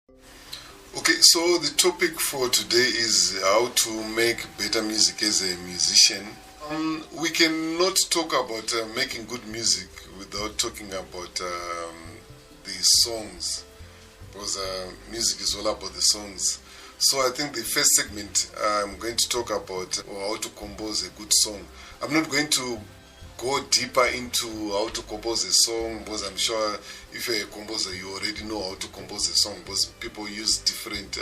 Okay, so the topic for today is how to make better music as a musician. We cannot talk about making good music without talking about the songs, because music is all about the songs. So I think the first segment I'm going to talk about how to compose a good song. I'm not going to go deeper into how to compose a song, because I'm sure if you're a composer you already know how to compose a song, because people use different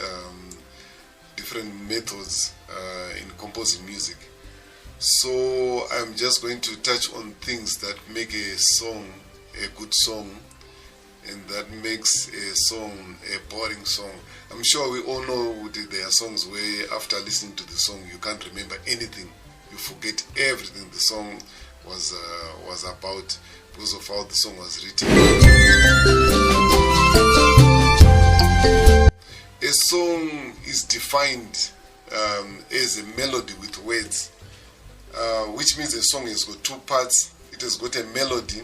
methods in composing music. So I'm just going to touch on things that make a song a good song and that makes a song a boring song. I'm sure we all know there are songs where after listening to the song you can't remember anything. You forget everything the song was about because of how the song was written. A song is defined as a melody with words, which means a song has got two parts. It has got a melody,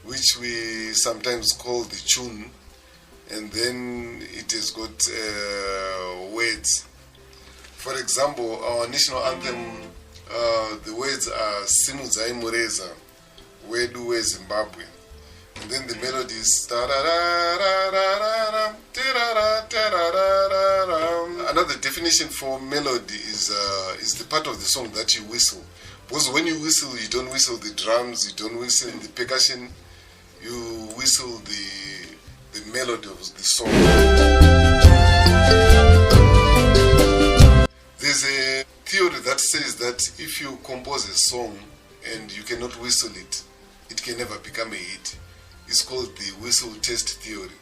which we sometimes call the tune, and then it has got words. For example, our national anthem, the words are Simudzai Mureza, Wedu we Zimbabwe. And then the melody is another definition for melody is the part of the song that you whistle. Because when you whistle, you don't whistle the drums, you don't whistle the percussion, you whistle the melody of the song. There's a theory that says that if you compose a song and you cannot whistle it, it can never become a hit. It's called the whistle test theory.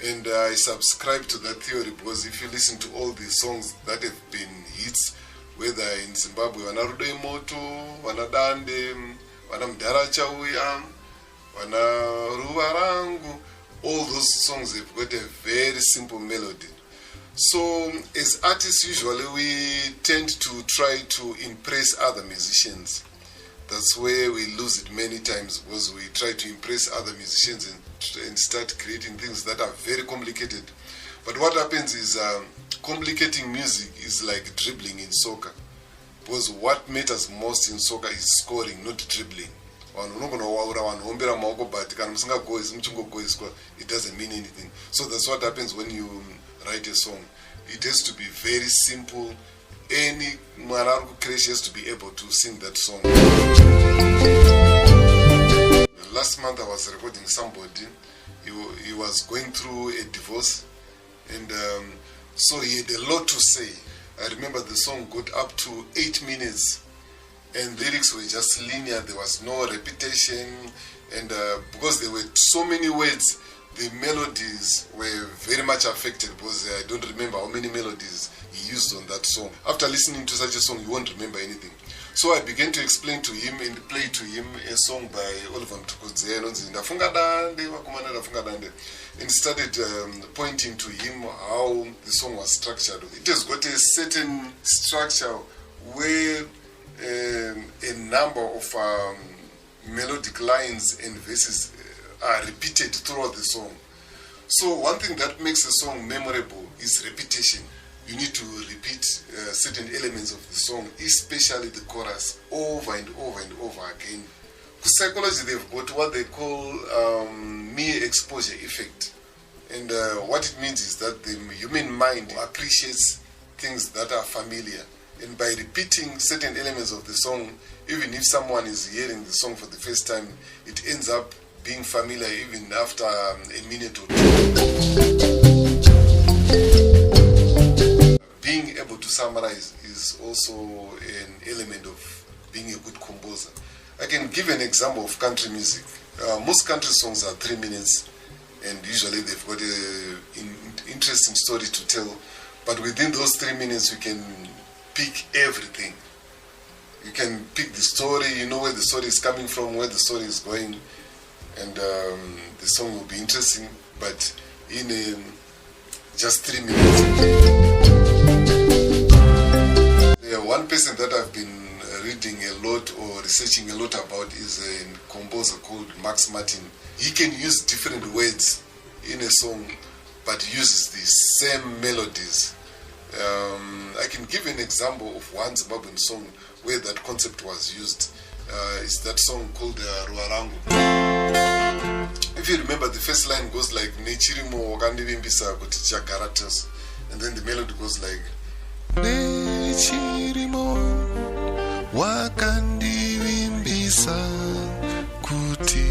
And I subscribe to that theory because if you listen to all the songs that have been hits, whether in Zimbabwe, Wana Rudo Moto, Wana Dande, Wana Mdara Chauya, Wana Ruvarangu, all those songs have got a very simple melody. So as artists, usually we tend to try to impress other musicians. That's where we lose it many times, because we try to impress other musicians and start creating things that are very complicated. But what happens is complicating music is like dribbling in soccer, because what matters most in soccer is scoring, not dribbling. It doesn't mean anything. So that's what happens when you write a song. It has to be very simple. Any Mararu Kresh has to be able to sing that song. Last month I was recording somebody. He was going through a divorce, and so he had a lot to say. I remember the song got up to 8 minutes, and lyrics were just linear. There was no repetition, and because there were so many words, the melodies were very much affected, because I don't remember how many melodies he used on that song. After listening to such a song, you won't remember anything. So I began to explain to him and play to him a song by Oliver Mtukudze, and started pointing to him how the song was structured. It has got a certain structure where a number of melodic lines and verses are repeated throughout the song. So one thing that makes a song memorable is repetition. You need to repeat certain elements of the song, especially the chorus, over and over and over again. For psychology, they've got what they call mere exposure effect. And what it means is that the human mind appreciates things that are familiar. And by repeating certain elements of the song, even if someone is hearing the song for the first time, it ends up being familiar even after a minute or two. Being able to summarize is also an element of being a good composer. I can give an example of country music. Most country songs are 3 minutes, and usually they've got an interesting story to tell. But within those 3 minutes, you can pick everything. You can pick the story, you know where the story is coming from, where the story is going, and the song will be interesting, but in just 3 minutes. One person that I've been reading a lot or researching a lot about is a composer called Max Martin. He can use different words in a song, but uses the same melodies. I can give an example of one Zimbabwean song where that concept was used. It's that song called Ruarangu. If you remember, the first line goes like Nechirimo wakandivimbisa kuti chagaratas, and then the melody goes like Nechirimo wakandivimbisa kuti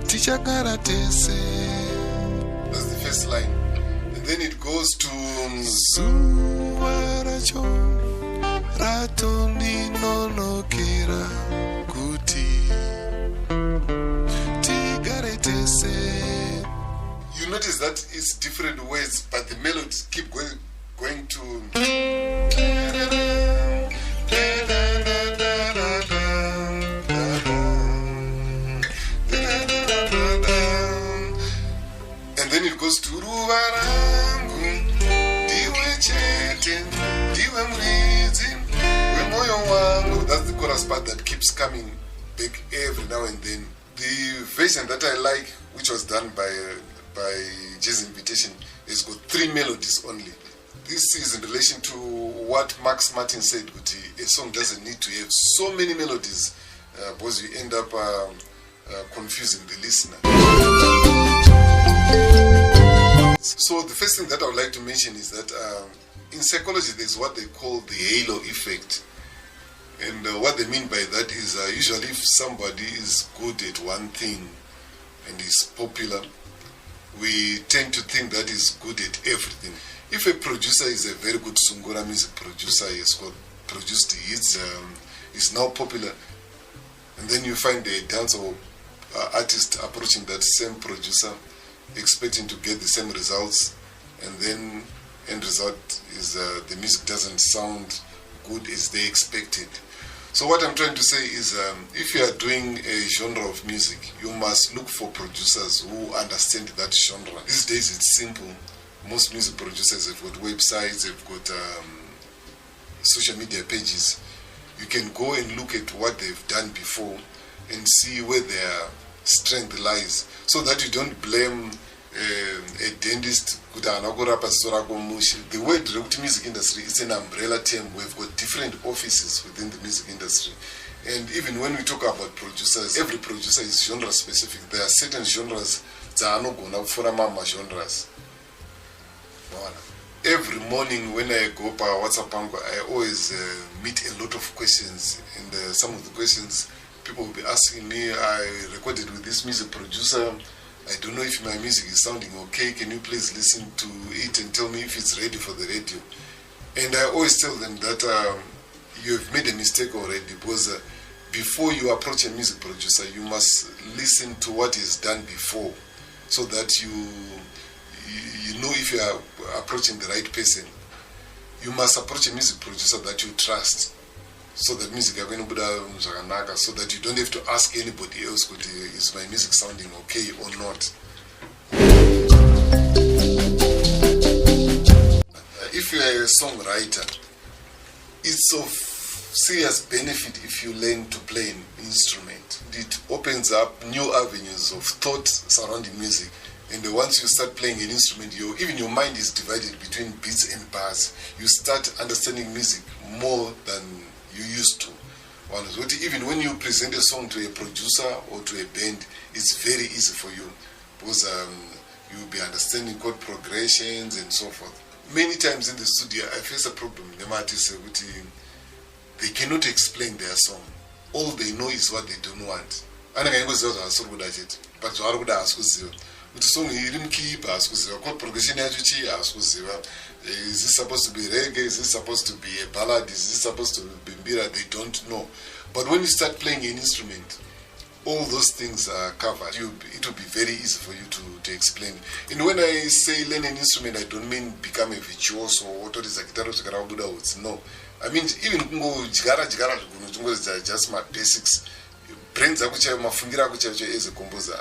tichagaratese. That's the first line. And then it goes to Suvaracho Ratoni nonokera kuti tigaretese. You notice that it's different words, but the melodies keep going to and then it goes to Ruvarangu Diwe chete Diwe mrizi Wemoyo wangu. That's the chorus part that keeps coming back every now and then. The version that I like, which was done by Jay's Invitation, has got 3 melodies only. This is in relation to what Max Martin said, a song doesn't need to have so many melodies because you end up confusing the listener. So the first thing that I would like to mention is that in psychology there's what they call the halo effect. And what they mean by that is usually if somebody is good at one thing and is popular, we tend to think that he's good at everything. If a producer is a very good Sungura music producer, he has produced hits, is now popular, and then you find a dancer or artist approaching that same producer, expecting to get the same results, and then end result is the music doesn't sound good as they expected. So what I'm trying to say is if you are doing a genre of music, you must look for producers who understand that genre. These days it's simple. Most music producers have got websites, they've got social media pages. You can go and look at what they've done before and see where their strength lies, so that you don't blame a dentist. The word music industry is an umbrella term. We've got different offices within the music industry, and even when we talk about producers, every producer is genre specific. There are certain genres that are not going for genres. Every morning when I go by WhatsApp, I always meet a lot of questions, and some of the questions people will be asking me, I recorded with this music producer, I don't know if my music is sounding okay, can you please listen to it and tell me if it's ready for the radio? And I always tell them that you've made a mistake already, because before you approach a music producer, you must listen to what is done before, so that you know if you are approaching the right person. You must approach a music producer that you trust, so that music are going to, so that you don't have to ask anybody else, is my music sounding okay or not. If you are a songwriter, it's of serious benefit if you learn to play an instrument. It opens up new avenues of thought surrounding music. And once you start playing an instrument, even your mind is divided between beats and bars. You start understanding music more than you used to. Even when you present a song to a producer or to a band, it's very easy for you, because you'll be understanding chord progressions and so forth. Many times in the studio, I face a problem. The artists say they cannot explain their song. All they know is what they don't want. But the song chord progression is this supposed to be reggae, is this supposed to be a ballad, is this supposed to be bimbira? They don't know. But when you start playing an instrument, all those things are covered. It will be very easy for you to explain. And when I say learn an instrument, I don't mean become a virtuoso or what is a guitar. No, I mean even just my basics. Brains as a composer,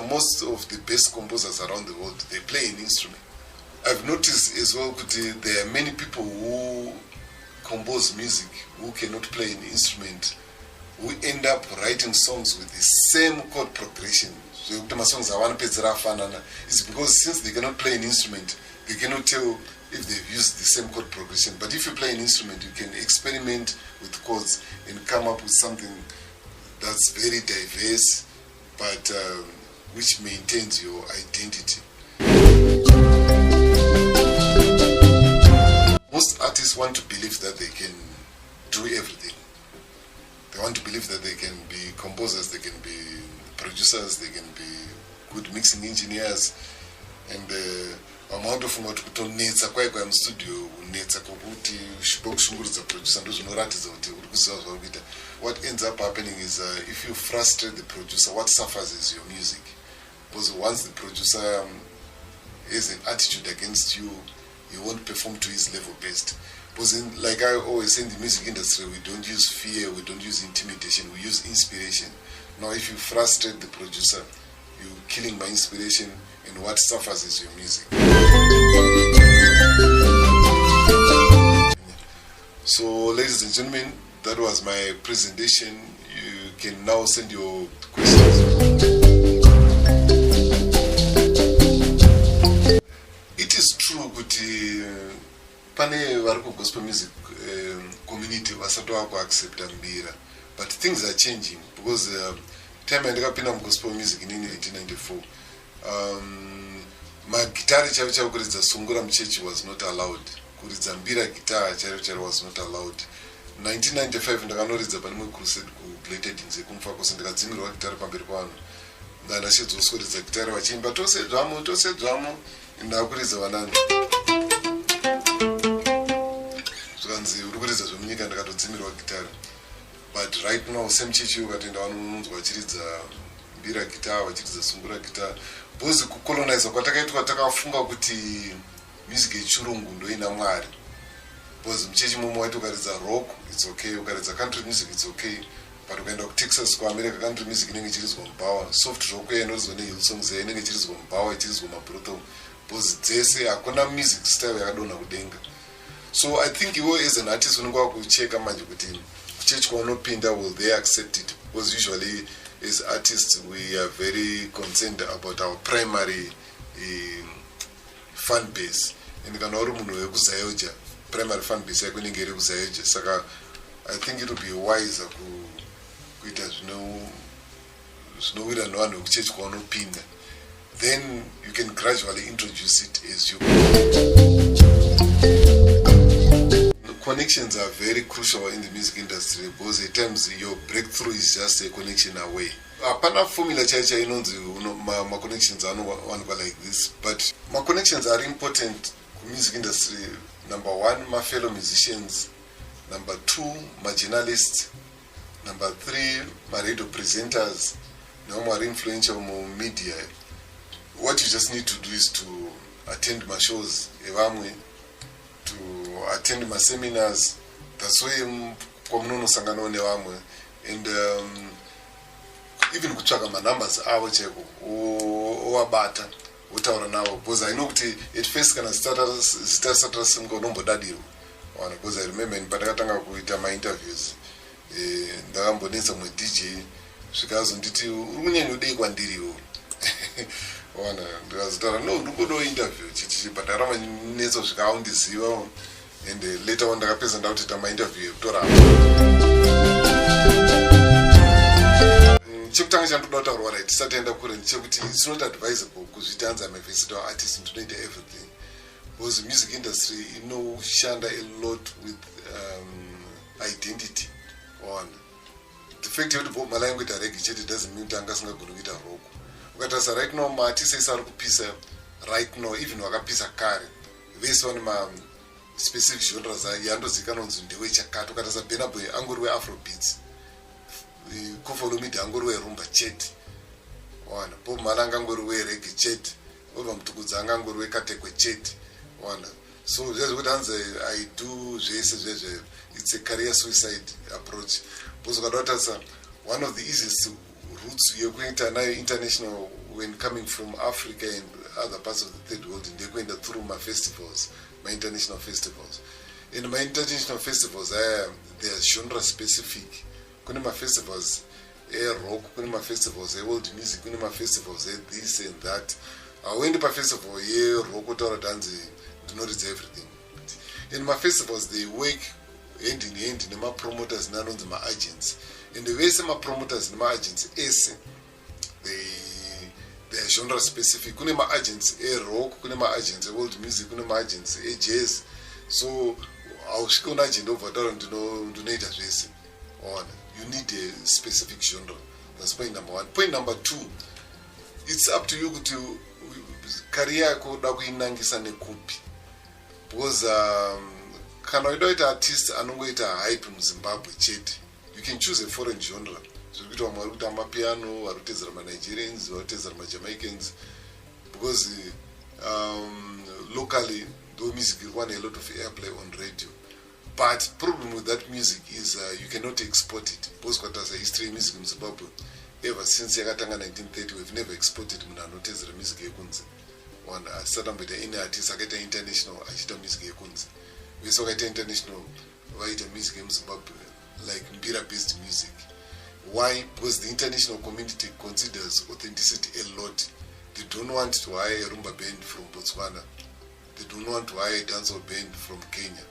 most of the best composers around the world, they play an instrument. I've noticed as well there are many people who compose music who cannot play an instrument, who end up writing songs with the same chord progression zvekuti masongs avanopedzera afanana is because since they cannot play an instrument, they cannot tell if they've used the same chord progression. But if you play an instrument, you can experiment with chords and come up with something that's very diverse, but which maintains your identity. Most artists want to believe that they can do everything. They want to believe that they can be composers, they can be producers, they can be good mixing engineers, and amount of what kutonetsa kwaikwa mustudio unetsa kokuti bokushungurudza producer ndozvinoratidza kuti uri kuziva zvakuita. What ends up happening is if you frustrate the producer, what suffers is your music, because once the producer has an attitude against you, he won't perform to his level best. Because like I always say, in the music industry, we don't use fear, we don't use intimidation, we use inspiration. Now if you frustrate the producer, you're killing my inspiration, and what suffers is your music. So ladies and gentlemen, that was my presentation. You can now send your questions. It is true kuti pane vari gospel music community vasati vakuaccepta mbira, but things are changing because time yandakapinda mugospel music in 1994, magitari chaivo kuridza sungura muchechi was not allowed, kuridza mbira guitar chaivo was not allowed. 1995 ndakanoridza pane mwe crusade kuplated inze kumfakose, ndikadzimirwa gitari pamberi pavanhu, ndandashidzoskuridza gitari vachiimba tose dzvamo, ndakuridza vanani zvikanzi uri kuridza zvemunyika, ndakatodzimirwa gitari. But right now semuchechi ukatoenda vanonzwa vachiridza mbira guitar, vachiridza sungura guitar, because kucolonize kwatakaitwa takafunga kuti music yechirungu ndoina mwari. Because muchechi mumwe waiti ukaridza rock it's okay, ukaridza country music it's okay, but ukaenda kuTexas kuAmerica country music inenge ichiridzwa mubhawa, soft rock inoridzwa nehill songs inenge ichiridzwa mubhawa, ichiridzwa mabrothel, because dzese hakuna music style yakadonha kudenga. So I think iwe as an artist unenge wakucheka manje kuti kuchechi kwaunopinda will they accept it, because usually as artists we are very concerned about our primary fan base, and kana uri munhu wekuzayoja primary fan base yako inenge iri kuzayoja. Saka I think it would be wiser kuita zvinowira nevanhu vekuchechi kwaunopinda, then you can gradually introduce it as you. Connections are very crucial in the music industry, because at times your breakthrough is just a connection away. Apana formula chaicha inonzi ma connections anowanikwa like this, but my connections are important in music industry. Number one, my fellow musicians. Number two, my journalists. Number three, my radio presenters. Now more influential more media. What you just need to do is to attend my shows, to attend my seminars. That's why komunono sangano nevamwe, and even kutsvaga manumbers avo cheko owabata wotaura navo, because I know kuti at first kana zita simuka unombodadirwa, because I remember patakatanga kuita mainterviews ndakambonetsa mwe DJ zvikazonditi uri kunyanya udei kwandiriwo ndikazotaura no ndikudo interview chichi, but ndaramanyetsa zvikaundiziva, and later on ndakapedza ndakutoita mainterview ekutora chekutanga chandoda kutaurwa right tisatienda kure ndechekuti it's not advisable kuzvitanza versatile artist ndinoita everything, because music industry inoshanda a lot with identity on the fact yekuti Bob Marley angoita reggae chete doesn't mean kuti angasingagoni kuita rock. Ukatarisa right now maartist ese ari kupisa right now, even vakapisa kare vese vane ma specific genres yandozikanwa kunzi ndewechakati. Ukatarisa Burna Boy angori weafrobeats, Koffi Olomide angori werumba chete, Bob Marley angangori wereggae chete, Oliver Mtukudza angangori wekatekwe chete. So just what I do zvese it's a career suicide approach, because one of the easiest routes you're going to international when coming from Africa and other parts of the third world, and they're going through my festivals, my international festivals. In my international festivals, they are genre specific. Kuna my festivals rock, kune festivals world music, kune festivals this and that. When the festival rock utaura danzi ndinoridza everything. In my festivals they work hand in hand nema promoters nanonzi ma agents. And the vese ma promoters nema agents ese they are genre specific. Kune ma agents rock, kune ma agents world music, kune ma agents jazz. So ausvika una agent ovataura ndinoita zvese. You need a specific genre. That's point number one. Point number two, it's up to you to career yako da kuinangisa nekupi. Because kana unoita artist anongoita hype muZimbabwe chete, you can choose a foreign genre. So kuita vamwe vari kutamba piano, vari kutedzera maNigerians, vari kutedzera maJamaicans, because locally the music will want a lot of airplay on radio. But problem with that music is you cannot export it. Because what has a history of music in Zimbabwe, ever since yakatanga 1930, we've never exported munanotezera music yekunze. One certain but any artist akaita international achita music yekunze. We saw akaita international vaita music in Zimbabwe like Mbira based music. Why? Because the international community considers authenticity a lot. They don't want to hire a rumba band from Botswana. They don't want to hire a dancehall band from Kenya.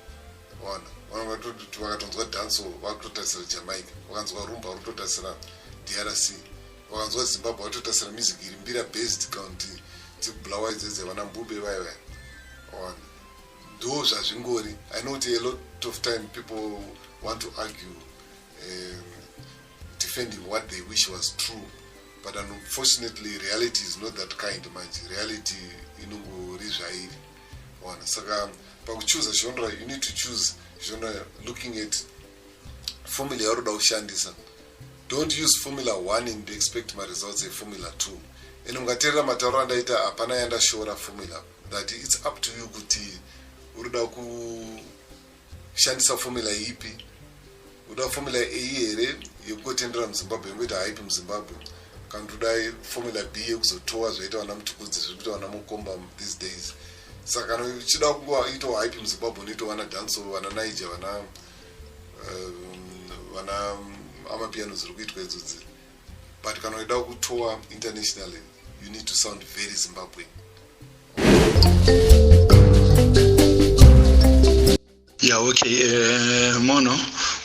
Vakatonzwa danso vakutotarisira Jamaica, vakanzwa rumba vakutotarisira DRC, vakanzwa Zimbabwe vakutotarisira music iri Mbira based county dzibulawa idzedze vana Mbube vaya. Ndo zvazvingori. I know a lot of time people want to argue defending what they wish was true, but unfortunately reality is not that kind manje. Reality inongori zvairi. Saka choose a genre, you need to choose genre looking at formula yaroda kushandisa. Don't use formula 1 and expect my results a formula 2. And ungaterera matauro andaita hapana yandashora formula, that it's up to you kuti uroda kushandisa formula ipi. Uroda formula A here yekutendera muZimbabwe yekuita hype muZimbabwe, kana kudai formula B yekuzotowa zvaita vana mutukudzi zvekuita vana mukomba these days. Saka uchida kungoita hype muZimbabwe unoita vana dancehall, vana Niger, vana amapiano zviri kuitwa idzodzi. But kana uchida kutowa internationally, you need to sound very Zimbabwean. Yeah, okay. Mono,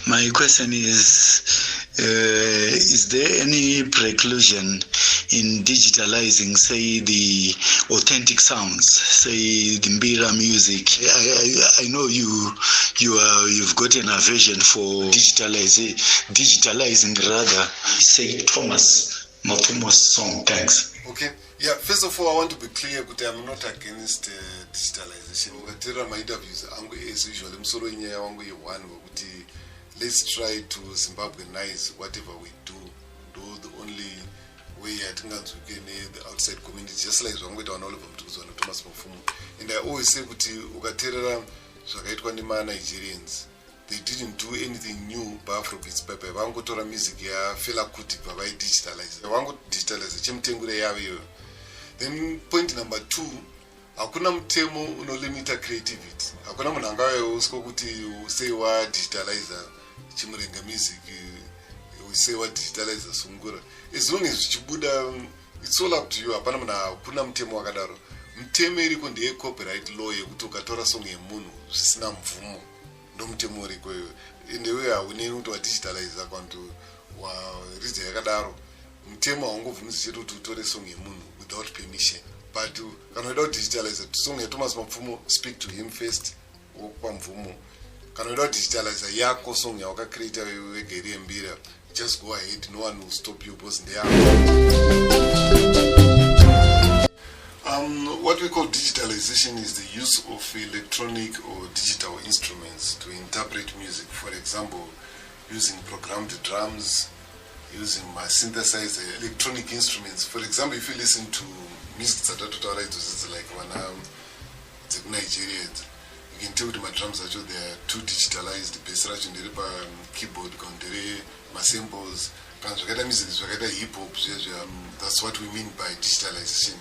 my question is there any preclusion in digitalizing, say, the authentic sounds, say the Mbira music? I know you've got an aversion for digitalizing rather, say Thomas Matumo's song. Thanks. Okay. Yeah, first of all, I want to be clear that I'm not against digitalization. My interviews, as usual, I'm solo in one. Let's try to Zimbabweanize whatever we do. The only way I think that we can the outside community, just like all of them to Thomas Mafumu. And I always say that Nigerians, they didn't do anything new by Afrobeats paper. Wango tora music ya fela kuti by digitalize. Wango digitalize chemtengure yawe. Then point number 2, hakuna mtemo unolimita creativity. Hakuna munhu angawe usko kuti say wa digitalizer chimurenga music, say wa digitalizer sungura. As long as chibuda, it's all up to you. Hapana munhu hakuna mtemo wakadaro. Mtemo iriko ndiye copyright law yekuti ukatora song yemunhu zvisina mvumo ndo mtemo uriko iwe. Ende wewe hauneni kuti wa digitalize kwantu wa ridza yakadaro. Mtemo haungobvumidzi chete kuti utore song yemunhu without permission. But kana without digitalize song yeThomas Mapfumo, speak to him first wokupa mvumo. Kana without digitalize yako song yawakacreata wega iri yembira, just go ahead, no one will stop you because they are. What we call digitalization is the use of electronic or digital instruments to interpret music. For example, using programmed drums, using my synthesizer, electronic instruments. For example, if you listen to music that are like one Nigeria, you can tell my drums actually they are too digitalized. The bass and the keyboard, my samples, music is hip hop. That's what we mean by digitalization.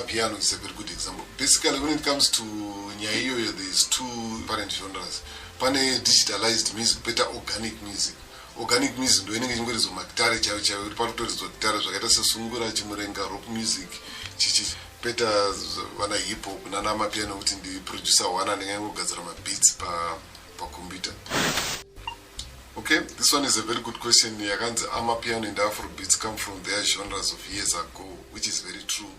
Piano is a very good example. Basically, when it comes to Nyayo, there's two different genres. Pane digitalized music, better organic music. organic music ndo inenge chingorizo magitare chaiwo iri parutorizo gitare zvakaita sesungura chimurenga rock music chichipeta vana hip hop nana mapiano kuti ndi producer one anenge angogadzira mabeats pakombiyuta. Okay, this one is a very good question. Yakanzi amapiano and afrobeats come from their genres of years ago, which is very true.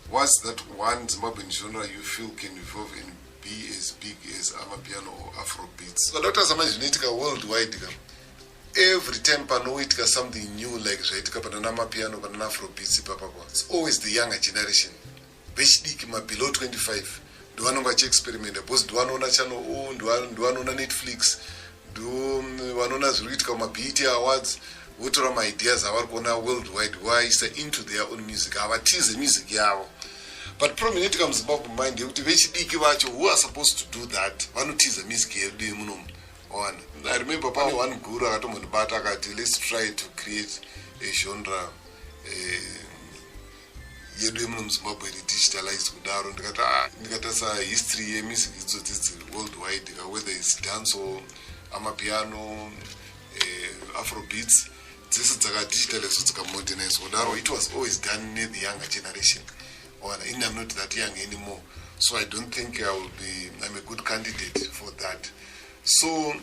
What's that one Zimbabwean genre you feel can evolve and be as big as amapiano or afrobeats? So Dr. Samajinitika worldwide, every time panoitika something new like zvaitika panana amapiano panana afrobeats ipapapa, it's always the younger generation. Vechidiki below 25 ndivanonga chiexperimenta because ndivanoona channel O, ndivanoona Netflix, vanoona zviri kuitika mabET awards, votora maideas avari kuona worldwide vaisa into their own music, havatize music yavo. But problem inoitika muZimbabwe mind yekuti vechidiki vacho who are supposed to do that vanotiza music yedu yemunomu. I remember pane one guru akatombondibata akati let's try to create a genre yedu yemuno muZimbabwe digitalized kudaro. Ndikatasa history yemusic idzodzi worldwide, whether it's dance or amapiano, afrobeats, dzese dzakadigitalized dzikamodernized kudaro. It was always done near the younger generation. And I'm not that young anymore, so I don't think I'm a good candidate for that. So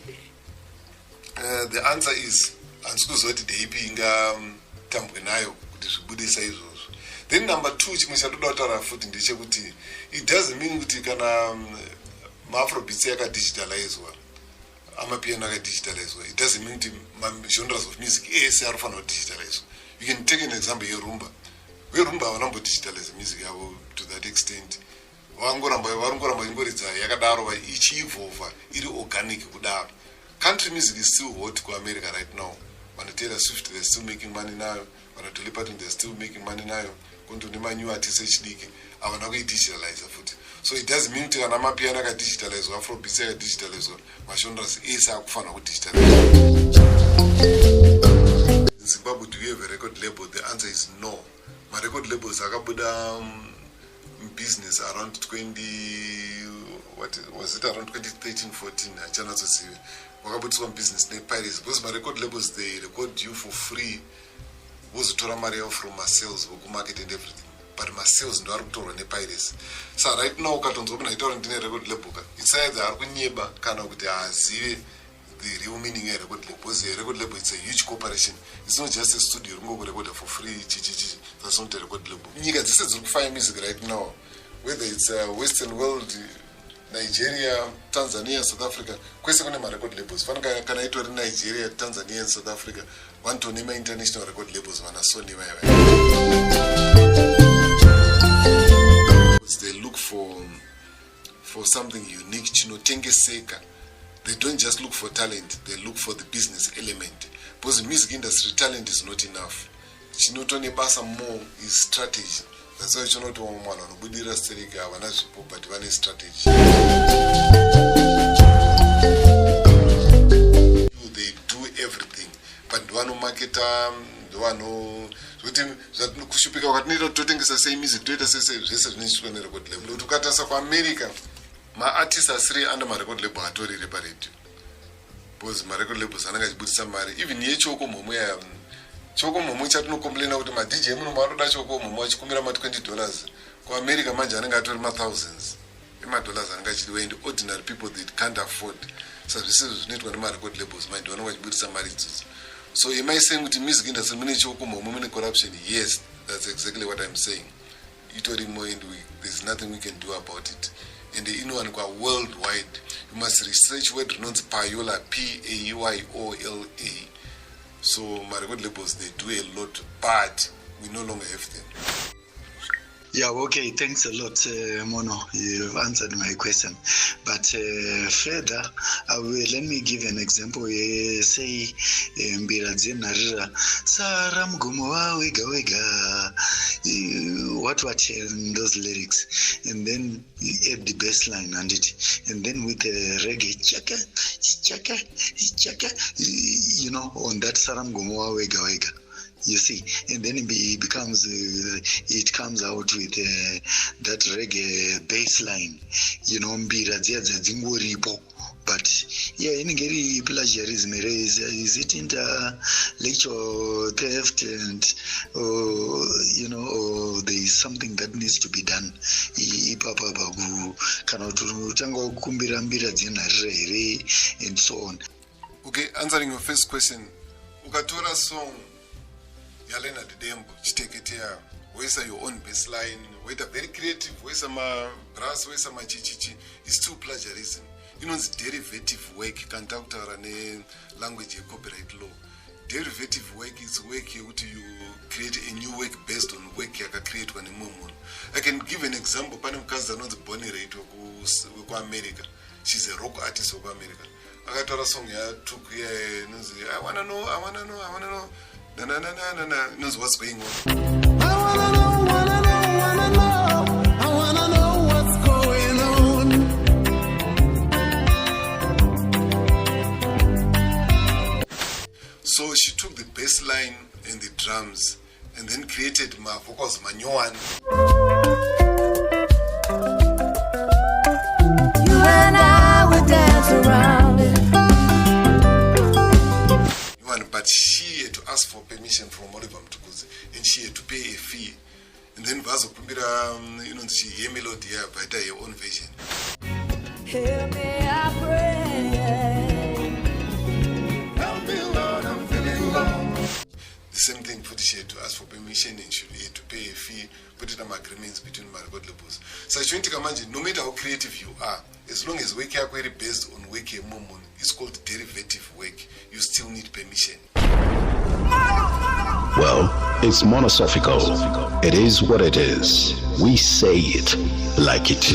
the answer is ansikuzoti DP ingatambwe nayo kuti zvibudisa izvozvo. Then number 2 chimwe chatoda kutaura futi ndechekuti it doesn't mean kuti kana maafrobeats yakadigitalizwa amapiano akadigitalizwa, it doesn't mean kuti genres of music ese arifana kudigitalizwa. You can take an example yerumba. Verumba vanambodigitalize music yavo to that extent. Varongoramba ingoridza yakadaro ichievolva iri organic kudaro. Country music is still hot ku America right now. Vana Taylor Swift, they're still making money nayo. Vana Dolly Parton, they're still making money nayo. Kunto nema new artists echidiki avana kuidigitalize futi. So it doesn't mean kuti kana amapiano akadigitalizwa, afrobeats akadigitalizwa, magenres ese akufana kudigitalizwa. In Zimbabwe, do you have a record label? The answer is no. My record labels akabuda business around 2013-14 achana zozive wakabutiswa business nePirates because my record labels they record you for free, vozotora mari yavo from my sales vokumarket and everything, but my sales ndo ari kutorwa nePirates. So right now ukatonzwa kuti ndaitaura ndine record label it's either ari kunyeba kana kuti haazive the real meaning of record label, because a record label it's a huge corporation. It's not just a studio you go record for free. That's not a record label. Nyika dzese dziri kufanya music right now, whether it's Western world, Nigeria, Tanzania, South Africa, kwese kune ma-record labels. Fana kana itori Nigeria, Tanzania and South Africa, vantonema international record labels vana Sony vaya. They look for something unique chinotengeseka. They don't just look for talent, they look for the business element. Because the music industry, talent is not enough. Chinotone basa more is strategy. That's why you not one man on Budira Sterika, but one is strategy. They do everything, but one market, the one who kushupika wakati totengesa same music, tuita record label. Tukata sa kwa America. My artists are 3 under my record label atori reparate. Because my record labels ananga chibudisa mari. Even ye choko momo chatino complain about my DJ muno maroda choko momo achikumira $20. Kwa America manje ananga atori thousands. $dollars ananga chidiwa and ordinary people that can't afford services zvinoitwa nema record labels mind vanonga chibudisa mari idzodzo. So am I saying kuti music industry mune choko momo mune corruption? Yes, that's exactly what I'm saying. Itori more and there's nothing we can do about it. And the one worldwide, you must research where it knows Payola, Payyola. So my record labels they do a lot, but we no longer have them. Yeah, okay, thanks a lot, Mono. You've answered my question. But further, let me give an example. Say, Mbiradzie Narira, Saram Gumoa Wega. What in those lyrics? And then you add the bass line and it. And then with the reggae, chaka, on that Saram Gumoa Wega. You see, and then it comes out with that reggae bass line, mbira dzia dzingoripo but yeah, inenge iri plagiarism is it intellectual theft and or there is something that needs to be done ipapa kana utanga kukumbira mbira dzenharira here and so on. Okay, answering your first question, ukatora song ya Leonard Dembo chiteketea, wesa your own baseline, whether very creative, wesa ma brass, wesa ma chichichi, it's still plagiarism. It's derivative work, kantautara ne language ya copyright law. Derivative work is work you create a new work based on work yaka create one moment. I can give an example. Panem Kaza not born rate to America. She's a rock artist of America. I got a song ya took I wanna know. Na knows what's going on. I wanna know what's going on. So she took the bass line and the drums and then created my vocals manyoan. You and I would dance around it. But she had to ask for permission from Oliver Mtukuzi, and she had to pay a fee. And then Vazo Kumbira, she hear melody by her own version. Hear me, I pray. Help me, Lord, I'm feeling low. The same thing, she had to ask for permission and she had to pay a fee, put it on agreements between Margot Lebos. So I think imagine, no matter how creative you are, as long as work are based on work momon, it's called derivative work, you still need permission. Well, it's monosophical. It is what it is. We say it like it.